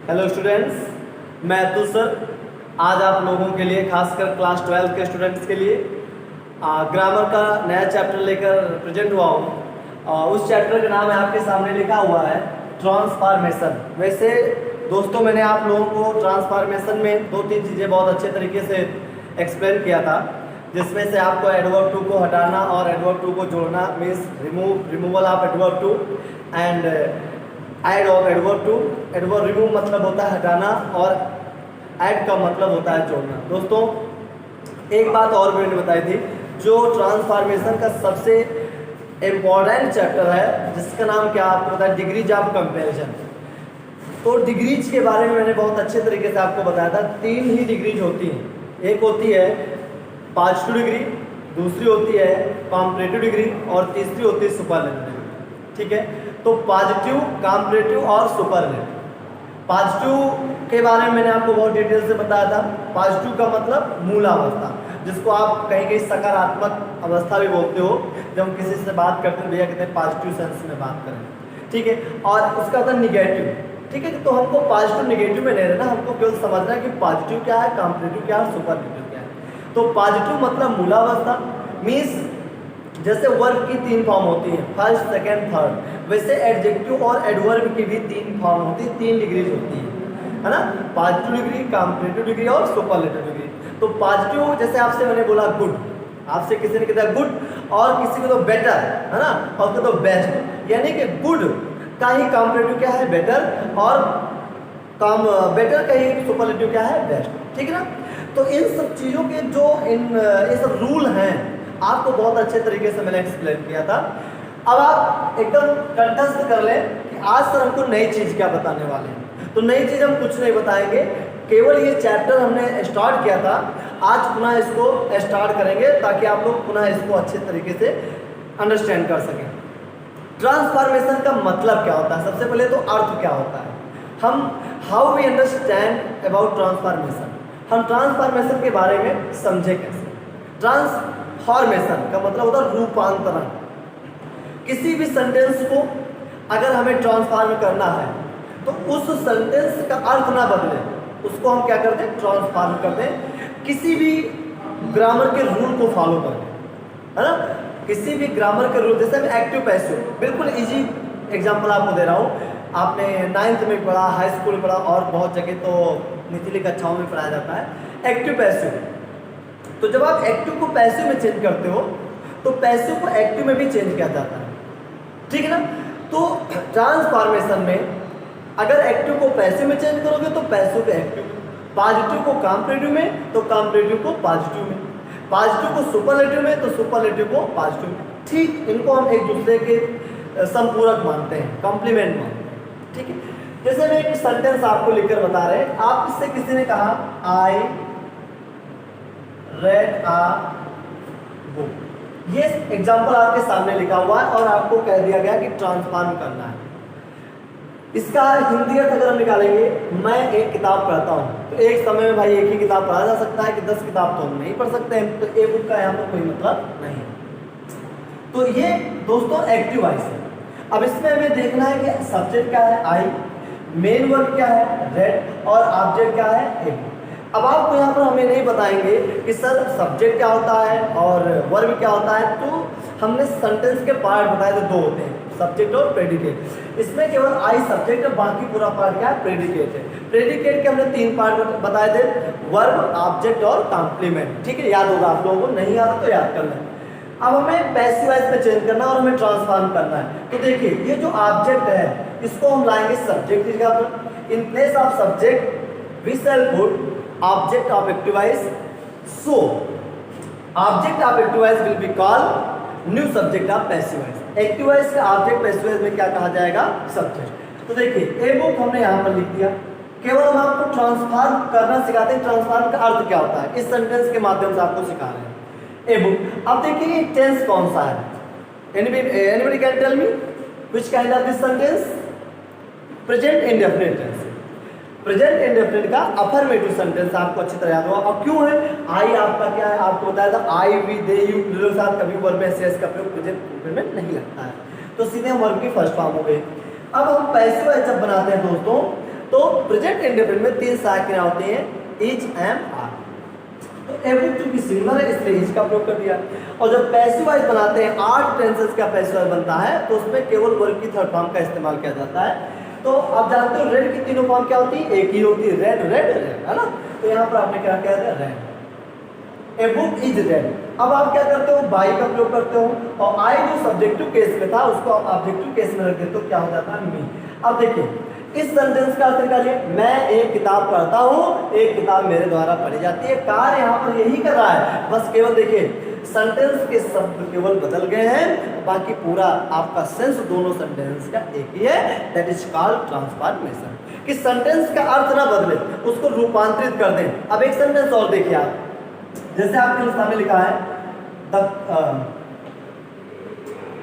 Hello students, मैं Atul sir आज आप लोगों के लिए खासकर क्लास 12 के स्टूडेंट्स के लिए ग्रामर का नया चैप्टर लेकर प्रेजेंट हुआ हूँ। उस चैप्टर का नाम है आपके सामने लिखा हुआ है ट्रांसफॉर्मेशन। वैसे दोस्तों, मैंने आप लोगों को ट्रांसफॉर्मेशन में दो तीन चीज़ें बहुत अच्छे तरीके से एक्सप्लेन किया था, जिसमें से आपको एडवर्ब टू को हटाना और एडवर्ब टू को जोड़ना means removal of adverb too and add of adverb too. Adverb remove मतलब होता है हटाना और ऐड का मतलब होता है जोड़ना। दोस्तों, एक बात और मैंने बताई थी, जो ट्रांसफॉर्मेशन का सबसे इम्पोर्टेंट चैप्टर है जिसका नाम क्या आपको पता है, डिग्रीज ऑफ कंपैरिजन। तो डिग्रीज के बारे में मैंने बहुत अच्छे तरीके से आपको बताया था। तीन ही डिग्रीज होती हैं, एक होती है पॉजिटिव डिग्री, दूसरी होती है कॉम्परेटिव डिग्री और तीसरी होती है सुपरलेटिव डिग्री। ठीक है, तो पॉजिटिव, कॉम्परेटिव और सुपरलेटिव। पॉजिटिव के बारे में मैंने आपको बहुत डिटेल से बताया था। पॉजिटिव का मतलब मूलावस्था, जिसको आप कहीं कहीं सकारात्मक अवस्था भी बोलते हो। जब हम किसी से बात करते हैं, भैया कहते हैं पॉजिटिव सेंस में बात करें, ठीक है। और उसका होता है निगेटिव, ठीक है। तो हमको पॉजिटिव निगेटिव में नहीं रहना, हमको केवल समझना है कि पॉजिटिव क्या है, कॉम्परेटिव क्या है, सुपरलेटिव क्या है। तो पॉजिटिव मतलब मूलावस्था, मीन्स जैसे वर्ब की तीन फॉर्म होती है, फर्स्ट, सेकंड, थर्ड, वैसे एडजेक्टिव और एडवर्ब की भी तीन फॉर्म होती है, तीन डिग्रीज होती है ना। पॉजिटिव डिग्री, कॉम्परेटिव डिग्री और सुपरलेटिव डिग्री। तो पॉजिटिव, जैसे आपसे मैंने बोला गुड, आपसे किसी ने कहा गुड और किसी को तो बेटर, है ना, और को तो बेस्ट, यानी कि गुड का ही कॉम्परेटिव क्या है, बेटर, और बेटर का ही सुपरलेटिव क्या है, बेस्ट। ठीक है ना। तो इन सब चीज़ों के जो ये सब रूल हैं आपको बहुत अच्छे तरीके से मैंने एक्सप्लेन किया था। अब आप एकदम कंठस्थ कर लें कि आज सर हमको नई चीज़ क्या बताने वाले हैं। तो नई चीज़ हम कुछ नहीं बताएंगे, केवल ये चैप्टर हमने स्टार्ट किया था, आज पुनः इसको स्टार्ट करेंगे ताकि आप लोग पुनः इसको अच्छे तरीके से अंडरस्टैंड कर सकें। ट्रांसफॉर्मेशन का मतलब क्या होता है, सबसे पहले तो अर्थ क्या होता है। हम how we understand about transformation, हम ट्रांसफॉर्मेशन के बारे में समझे कैसे। ट्रांसफॉर्मेशन का मतलब होता है रूपांतरण। किसी भी सेंटेंस को अगर हमें ट्रांसफॉर्म करना है तो उस सेंटेंस का अर्थ ना बदले, उसको हम क्या करते हैं, ट्रांसफॉर्म करते हैं, किसी भी ग्रामर के रूल को फॉलो करके, है ना। किसी भी ग्रामर के रूल, जैसे एक्टिव पैसिव, बिल्कुल इजी एग्जांपल आपको दे रहा हूँ। आपने 9th में पढ़ा, हाई स्कूल में पढ़ा और बहुत जगह तो निचली कक्षाओं में पढ़ाया जाता है एक्टिव पैसिव। तो जब आप एक्टिव को पैसिव में चेंज करते हो तो पैसिव को एक्टिव में भी चेंज किया जाता है, ठीक है ना। तो ट्रांसफॉर्मेशन में अगर एक्टिव को पैसिव में चेंज करोगे तो पैसिव को एक्टिव में, पॉजिटिव को कॉम्परेटिव में तो कॉम्परेटिव को पॉजिटिव में, पॉजिटिव को सुपरलेटिव में तो सुपरलेटिव को पॉजिटिव में। ठीक, इनको हम एक दूसरे के संपूरक मानते हैं, कॉम्प्लीमेंट मानते हैं, ठीक है। जैसे मैं एक सेंटेंस आपको लिखकर बता रहे हैं, आप इससे किसी ने कहा आई रेड आ बुक, ये एग्जाम्पल आपके सामने लिखा हुआ है और आपको कह दिया गया कि ट्रांसफॉर्म करना है। इसका हिंदी अर्थ अगर हम निकालेंगे, मैं एक किताब पढ़ता हूँ, तो एक समय में भाई एक ही किताब पढ़ा जा सकता है कि 10 किताब तो हम नहीं पढ़ सकते हैं, तो ए बुक का यहाँ पर कोई मतलब नहीं। तो ये दोस्तों एक्टिव वॉइस है। अब इसमें हमें देखना है कि सब्जेक्ट क्या है, आई, मेन वर्ब क्या है, रेड, और ऑब्जेक्ट क्या है, ए बुक। अब आपको यहाँ पर हमें नहीं बताएंगे कि सर सब्जेक्ट क्या होता है और वर्ब क्या होता है, तो हमने सेंटेंस के पार्ट बताए थे, दो होते हैं, सब्जेक्ट और प्रेडिकेट। इसमें केवल आई सब्जेक्ट है, बाकी पूरा पार्ट क्या है, प्रेडिकेट है। प्रेडिकेट के हमने तीन पार्ट बताए थे, वर्ब, ऑब्जेक्ट और कॉम्प्लीमेंट, ठीक है। याद होगा आप लोगों को, नहीं याद तो याद कर लें। अब हमें पैसिव वॉइस में चेंज करना और हमें ट्रांसफॉर्म करना है। तो देखिए, ये जो ऑब्जेक्ट है इसको हम लाएंगे सब्जेक्ट की जगह पर। In place of subject we shall put object of active voice, so object of active voice will be called new subject of passive voice। active voice का object passive voice में क्या कहा जाएगा, subject। तो देखिए ए बुक हमने यहाँ पर लिख दिया, केवल हम आपको ट्रांसफॉर्म करना सिखाते हैं, ट्रांसफॉर्म का अर्थ क्या होता है इस सेंटेंस के माध्यम से आपको सिखा रहे हैं। ए बुक, अब देखिए टेंस कौन सा है, anybody can tell me which kind of this sentence, present indefinite tense। Present indefinite का अफर्मेटिव सेंटेंस आपको अच्छी तरह याद होगा। और क्यों है, आई आपका क्या है, आपको बताया था आई, वी, दे, यू, के साथ कभी वर्ब में एस का प्रयोग प्रेजेंट में नहीं लगता है, तो सीधे वर्ब की फर्स्ट फॉर्म हो गई। अब हम पैसिव वॉइस जब बनाते हैं दोस्तों, तो प्रेजेंट इंडेफिनिट में 3 सहायक क्रिया होती हैं, इज, एम, आर। तो एवरी चूंकि सिंगुलर है इसलिए इज का प्रयोग कर दिया। और जब पैसिव वॉइस बनाते हैं 8 टेंसेस का पैसिव वॉइस बनता है तो उसमें केवल वर्ब की थर्ड फॉर्म का इस्तेमाल किया जाता है। तो आप जानते हो रेड की तीनों फॉर्म क्या होती है, एक ही होती है, रेड रेड रेड, है ना। तो यहाँ पर आपने क्या किया था, red, a book is red. अब आप क्या करते हो, बाई का प्रयोग करते हो और आई जो सब्जेक्टिव केस में था उसको आप ऑब्जेक्टिव केस में रख देते हो, क्या हो जाता है, मी। अब देखिए इस सेंटेंस का अर्थ निकालिए, मैं एक किताब पढ़ता हूँ, एक किताब मेरे द्वारा पढ़ी जाती है। कार्य यहाँ पर यही कर रहा है, बस केवल देखिए सेंटेंस के शब्द केवल बदल गए हैं, बाकी पूरा आपका सेंस दोनों सेंटेंस का एक ही है। That is called transformation. कि सेंटेंस का अर्थ ना बदले, उसको रूपांतरित कर दें। अब एक सेंटेंस और देखिए आप, जैसे आपके सामने लिखा है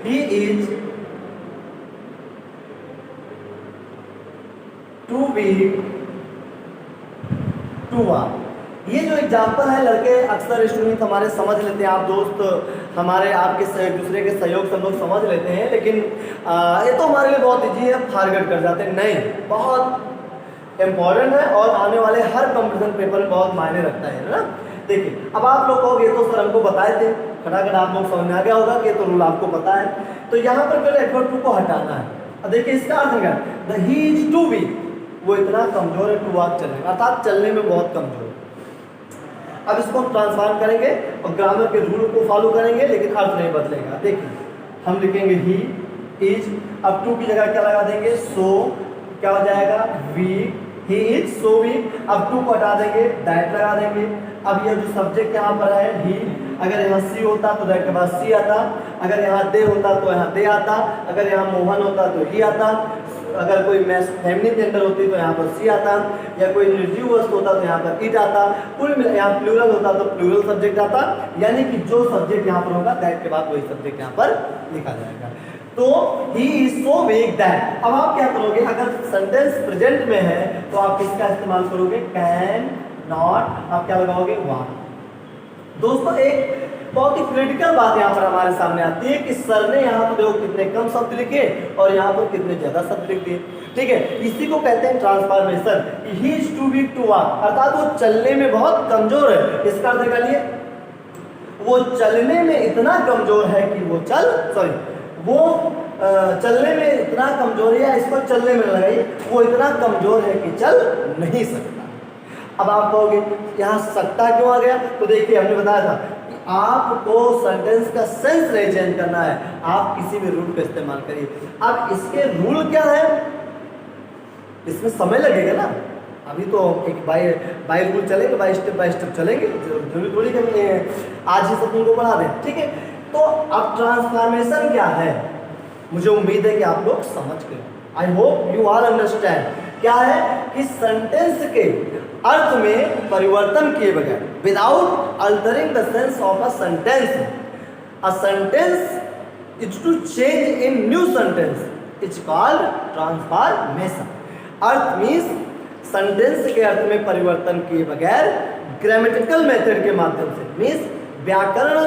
he is too weak to walk. ये जो एग्जाम्पल है लड़के अक्सर स्टूडेंट हमारे समझ लेते हैं, आप दोस्त हमारे आपके एक दूसरे के सहयोग से हम लोग समझ लेते हैं, लेकिन ये तो हमारे लिए बहुत ईजी है, फॉरगेट कर जाते हैं। नहीं, बहुत इंपॉर्टेंट है और आने वाले हर कंपटीशन पेपर में बहुत मायने रखता है ना। देखिए अब आप लोग कहोगे तो सर हमको बताए थे, खटाखट आप लोग समझ में आ गया होगा कि तो रूल आपको पता है। तो यहाँ पर पहले एडवर्ब टू को हटाना है। अब देखिए इसका अर्थ क्या है, the he is too weak, वो इतना कमजोर है टू वॉक चलने, अर्थात चलने में बहुत कमजोर है। अब इसको हम ट्रांसफॉर्म करेंगे और ग्रामर के रूल को फॉलो करेंगे, लेकिन अर्थ नहीं बदलेगा। देखिए हम लिखेंगे ही इज, अब टू की जगह क्या लगा देंगे, सो, क्या हो जाएगा, weak, he is so weak. अब टू को हटा देंगे, दैट लगा देंगे। अब ये जो सब्जेक्ट यहाँ पर है ही, अगर यहाँ सी होता तो दैट के बाद सी आता, अगर यहाँ दे होता तो यहाँ दे आता, अगर यहाँ मोहन होता तो ही आता, अगर कोई फेमिनिन जेंडर होती तो यहाँ पर सी आता, या कोई निर्जीव वस्तु होता तो यहाँ पर इट आता, कुल मिला यहाँ प्लूरल होता तो प्लूरल सब्जेक्ट आता। यानी कि जो सब्जेक्ट यहाँ पर होगा दैट के बाद वही सब्जेक्ट यहाँ पर लिखा जाएगा। तो ही इज सो वीक दैट। अब आप क्या करोगे, अगर सेंटेंस प्रेजेंट में है तो आप किसका इस्तेमाल करोगे, कैन, नॉट, आप क्या लगाओगे, वांट। दोस्तों एक बहुत ही क्रिटिकल बात यहाँ पर हमारे सामने आती है कि सर ने यहाँ पर देखो कितने कम शब्द लिखे और यहाँ पर कितने ज्यादा शब्द लिख दिए। ठीक है, इसी को कहते हैं transformation. He is too weak to walk, अर्थात वो चलने में बहुत कमजोर है। इसका अर्थ निकालिए, वो चलने में इतना कमजोर है कि वो चलने में इतना कमजोर है, इसको चलने में लगाइए, वो इतना कमजोर है कि चल नहीं सकता। अब आप कहोगे यहाँ सकता क्यों आ गया, तो देखिए हमने बताया था कि आपको सेंटेंस का सेंस नहीं चेंज करना है, आप किसी भी रूल का इस्तेमाल करिए। अब इसके रूल क्या है, इसमें समय लगेगा ना, अभी तो एक बाय रूल चलेंगे, बाय स्टेप चलेंगे, जरूरी थोड़ी कमी है आज ही सब तुमको बढ़ा दें। ठीक है, तो अब ट्रांसफॉर्मेशन क्या है, मुझे उम्मीद है कि आप लोग समझ गए। I hope you all understand. क्या है कि सेंटेंस के अर्थ में परिवर्तन किए बगैर, without altering the sense of a sentence is to change in new sentence, it's called transformation. अर्थ मीन्स सेंटेंस के अर्थ में परिवर्तन किए बगैर ग्रामेटिकल मेथड के माध्यम से, मीन्स व्याकरण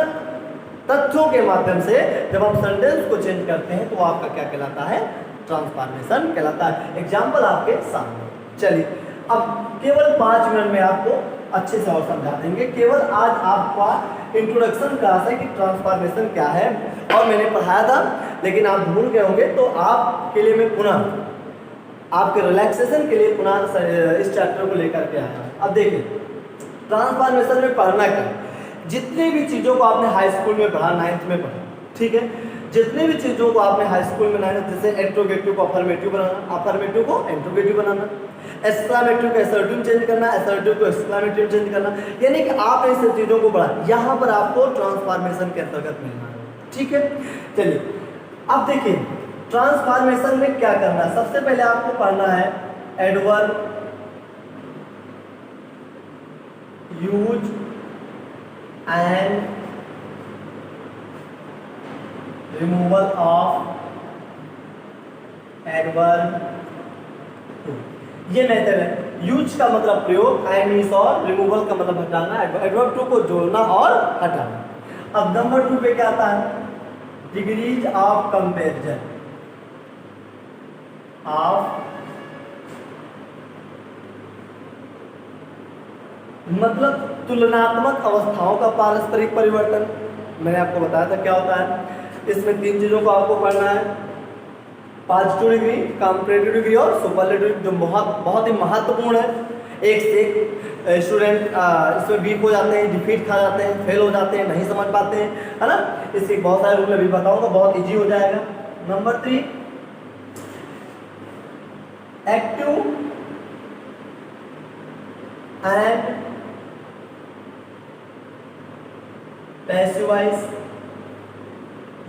तथ्यों के माध्यम से जब हम सेंटेंस को चेंज करते हैं तो आपका क्या कहलाता है, ट्रांसफॉर्मेशन कहलाता है। एग्जाम्पल आपके सामने, चलिए अब केवल 5 मिनट में आपको अच्छे से और समझा देंगे। केवल आज आपका इंट्रोडक्शन क्लास है कि ट्रांसफॉर्मेशन क्या है, और मैंने पढ़ाया था लेकिन आप भूल गए होंगे, तो आपके लिए मैं पुनः आपके रिलैक्सेशन के लिए पुनः इस चैप्टर को लेकर के आया। अब देखिए ट्रांसफॉर्मेशन में पढ़ना क्या, जितनी भी चीज़ों को आपने हाई स्कूल में पढ़ा, 9th में पढ़ा, ठीक है, जितनी भी चीज़ों को आपने हाई स्कूल में पढ़ा, जैसे इंट्रोगेटिव को अफर्मेटिव बनाना, अफर्मेटिव को इंट्रोगेटिव बनाना, एक्सक्लामेटिव को असर्टिव चेंज करना, असर्टिव को एक्सक्लामेटिव चेंज करना, यानी कि आप इन सब चीज़ों को पढ़ा, यहाँ पर आपको ट्रांसफॉर्मेशन के अंतर्गत मिलना है। ठीक है, चलिए अब देखिए ट्रांसफॉर्मेशन में क्या करना है। सबसे पहले आपको पढ़ना है adverb, use and removal of adverb too, ये मेथड है। यूज का मतलब प्रयोग, एंड मीन्स और, रिमूवल का मतलब हटाना, एडवर्ब टू को जोड़ना और हटाना। अब नंबर 2 पे क्या आता है, डिग्रीज ऑफ कंपैरिजन, ऑफ मतलब तुलनात्मक अवस्थाओं का पारस्परिक परिवर्तन। मैंने आपको बताया था क्या होता है। इसमें तीन चीज़ों को आपको पढ़ना है, पॉजिटिव डिग्री, कंपैरेटिव डिग्री और सुपरलेटिव डिग्री, जो बहुत बहुत ही महत्वपूर्ण है। एक से एक स्टूडेंट इसमें वीक हो जाते हैं, डिफीट खा जाते हैं, फेल हो जाते हैं, नहीं समझ पाते हैं, है ना। इसके बहुत सारे रूल अभी बताऊंगा, बहुत इजी हो जाएगा। Number 3, active and passive voice.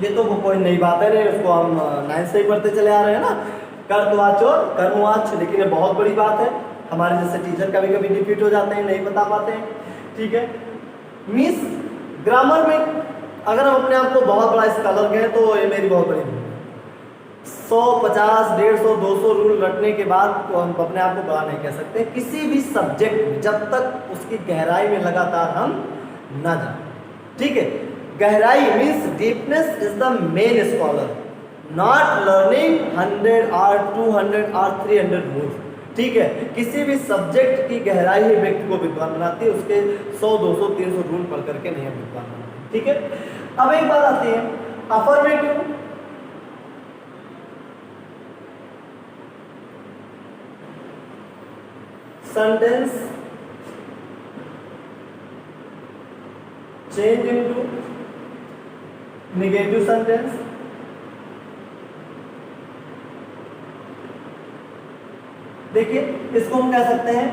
ये तो कोई नई बात है नहीं, उसको हम 9th से ही पढ़ते चले आ रहे हैं ना, कर्तवाच और कर्मवाच। लेकिन ये बहुत बड़ी बात है, हमारे जैसे टीचर कभी कभी डिफीट हो जाते हैं, नहीं बता पाते हैं, ठीक है। मिस ग्रामर में अगर हम अपने आप को बहुत बड़ा स्कॉलर कहें तो ये मेरी बहुत बड़ी 100, 50, 150, 200 रूल रटने के बाद तो हम अपने आप को बड़ा नहीं कह सकते किसी भी सब्जेक्ट में, जब तक उसकी गहराई में लगातार हम ना जाएं, ठीक है। गहराई means deepness is the main scholar, not learning 100 और 200 और 300 रूल्स, ठीक है। किसी भी सब्जेक्ट की गहराई ही व्यक्ति को विद्वान बनाती है, उसके 100, 200, 300 रूल पढ़ करके नहीं हम विद्वान बनाते, ठीक है। अब एक बात आती है affirmative sentence change into negative sentence. देखिए इसको हम कह सकते हैं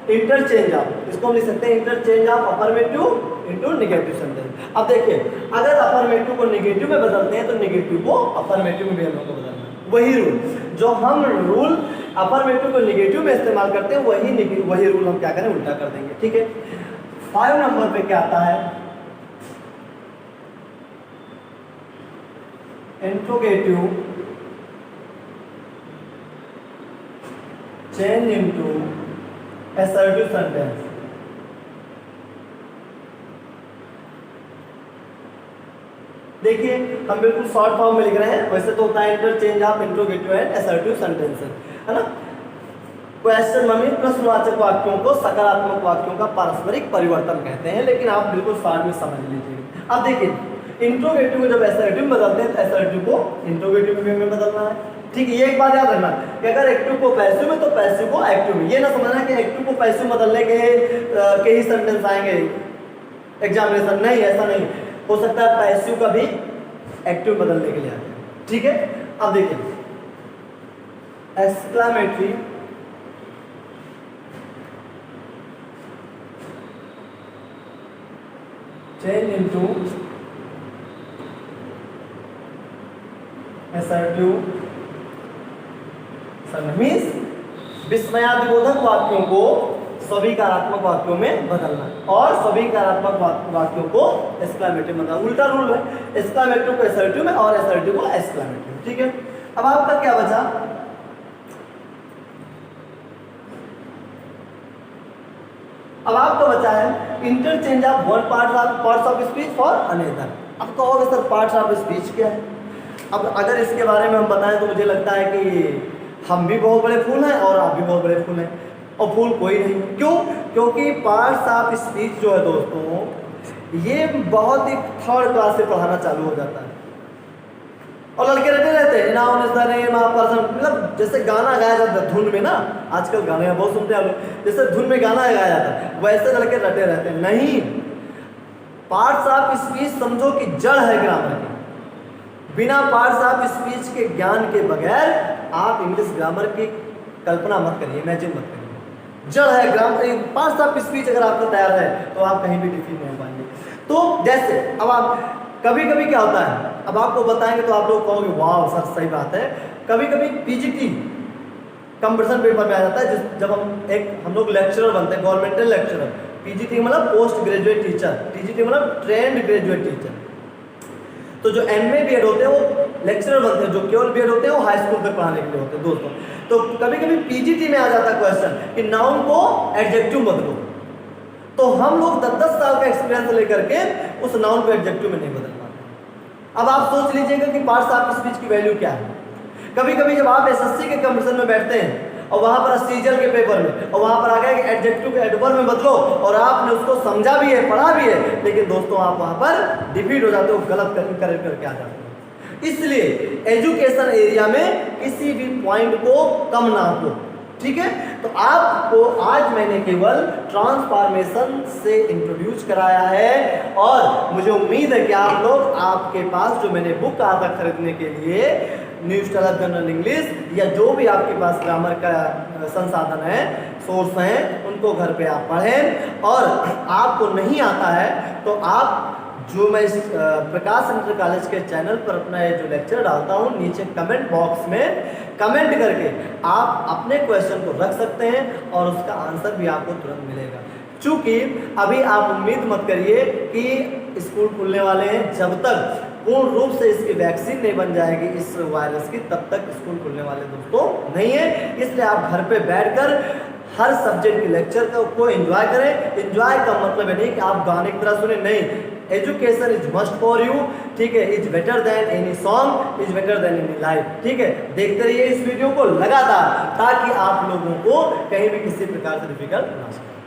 इंटरचेंज ऑफ, इसको हम लिख सकते हैं interchange of affirmative into negative sentence. अब देखिए अगर अफर्मेटिव को नेगेटिव में बदलते हैं तो नेगेटिव को अफर्मेटिव में भी हम लोग को बदलना है। वही रूल जो हम रूल अफर्मेटिव को नेगेटिव में इस्तेमाल करते हैं, वही रूल हम क्या करें, उल्टा कर देंगे, ठीक है। 5 नंबर पे क्या आता है, interrogative change into assertive sentence. देखिए हम बिल्कुल शॉर्ट फॉर्म में लिख रहे हैं, वैसे तो होता है interchange of interrogative and assertive sentences, है ना। क्वेश्चन में प्रश्नवाचक वाक्यों को सकारात्मक वाक्यों का पारस्परिक परिवर्तन कहते हैं, लेकिन आप बिल्कुल शॉर्ट में समझ लीजिए। अब देखिए इंट्रोगेटिव को जब असर्टिव में बदलते हैं तो असर्टिव को इंट्रोगेटिव में बदलना है, ठीक है। ये एक बात याद रखना कि अगर एक्टिव को पैसिव में तो पैसिव को एक्टिव में, ये ना समझना कि एक्टिव को पैसिव बदलने के ही सेंटेंस आएंगे एग्जामिनेशन, नहीं, ऐसा नहीं हो सकता है। पैसिव का भी एक्टिव बदलने के लिए आते हैं, ठीक है। अब देखिए exclamatory change into assertive means विस्मयादिबोधक वाक्यों को स्वीकारात्मक वाक्यों में बदलना और स्वीकारात्मक वाक्यों को एक्सक्लेमेटिव में बदलना। उल्टा रूल है, एक्सक्लेमेटिव को असर्टिव में और असर्टिव को एक्सक्लेमेटिव, ठीक है। अब आपका क्या बचा, अब आपको बचा है interchange of one parts of speech for another. अब कहोगे सर पार्ट्स ऑफ स्पीच क्या है। अब अगर इसके बारे में हम बताएं तो मुझे लगता है कि हम भी बहुत बड़े फूल हैं और आप भी बहुत बड़े फूल हैं, और फूल कोई नहीं। क्यों? क्योंकि पार्ट्स ऑफ स्पीच जो है दोस्तों, ये बहुत ही 3rd क्लास से पढ़ाना चालू हो जाता है और लड़के रटे रहते हैं noun is the name of person. मतलब जैसे गाना गाया जाता है धुन में ना, आजकल गाने बहुत सुनते हैं लोग, जैसे धुन में गाना गाया जाता है वैसे लड़के रटे रहते हैं। नहीं, पार्ट्स ऑफ स्पीच समझो कि जड़ है ग्रामर की। बिना पार्ट्स ऑफ स्पीच के ज्ञान के बगैर आप इंग्लिश ग्रामर की कल्पना मत करिए, इमेजिन मत करिए। जड़ है ग्रामर, पार्ट्स ऑफ स्पीच अगर आपको तैयार है तो आप कहीं भी डिफीट नहीं हो पाएंगे। तो जैसे अब आप कभी कभी क्या होता है, अब आपको बताएंगे तो आप लोग कहोगे वाह सर सही बात है। कभी कभी पीजीटी कंपटीशन पेपर में आ जाता है, जब हम लोग लेक्चरर बनते हैं, गवर्नमेंटल लेक्चरर। पीजीटी मतलब पोस्ट ग्रेजुएट टीचर, टीजीटी मतलब ट्रेंड ग्रेजुएट टीचर। तो जो एमए बीएड होते हैं वो लेक्चरर बनते हैं, जो केवल बीएड होते हैं वो हाई स्कूल तक पढ़ाने के लिए होते हैं दोस्तों। तो कभी कभी पीजीटी में आ जाता है क्वेश्चन कि नाउन को एडजेक्टिव बदलो, तो हम लोग 10-10 साल का एक्सपीरियंस लेकर के उस नाउन को एडजेक्टिव में नहीं बदल पाते। अब आप सोच लीजिएगा कि पार्ट्स ऑफ स्पीच की वैल्यू क्या है। कभी कभी जब आप एसएससी के कंपटीशन में बैठते हैं और वहां पर सीजल के पेपर में और वहां पर आ गया कि एडजेक्टिव को एडवर्ब में बदलो और आपने उसको समझा भी है, पढ़ा भी है, लेकिन दोस्तों आप वहां पर डिफीट हो जाते हो, गलत करके आ जाते हो। इसलिए एजुकेशन एरिया में किसी भी पॉइंट को कम ना हो, ठीक है। तो आपको आज मैंने केवल ट्रांसफॉर्मेशन से इंट्रोड्यूस कराया है और मुझे उम्मीद है कि आप लोग, आपके पास जो मैंने बुक कहा था खरीदने के लिए, new style of general English या जो भी आपके पास ग्रामर का संसाधन है, सोर्स हैं, उनको घर पे आप पढ़ें। और आपको नहीं आता है तो आप जो मैं इस प्रकाश इंटर कॉलेज के चैनल पर अपना ये जो लेक्चर डालता हूँ, नीचे कमेंट बॉक्स में कमेंट करके आप अपने क्वेश्चन को रख सकते हैं और उसका आंसर भी आपको तुरंत मिलेगा। चूँकि अभी आप उम्मीद मत करिए कि स्कूल खुलने वाले हैं, जब तक पूर्ण रूप से इसकी वैक्सीन नहीं बन जाएगी इस वायरस की, तब तक स्कूल खुलने वाले दोस्तों नहीं है। इसलिए आप घर पे बैठकर हर सब्जेक्ट के लेक्चर को एंजॉय करें। एंजॉय का मतलब है नहीं कि आप गाने की तरह सुने, नहीं, education is must for you, ठीक है। Is better than any song, is better than any life, ठीक है। देखते रहिए इस वीडियो को लगातार, ताकि आप लोगों को कहीं भी किसी प्रकार से डिफिकल्ट ना हो।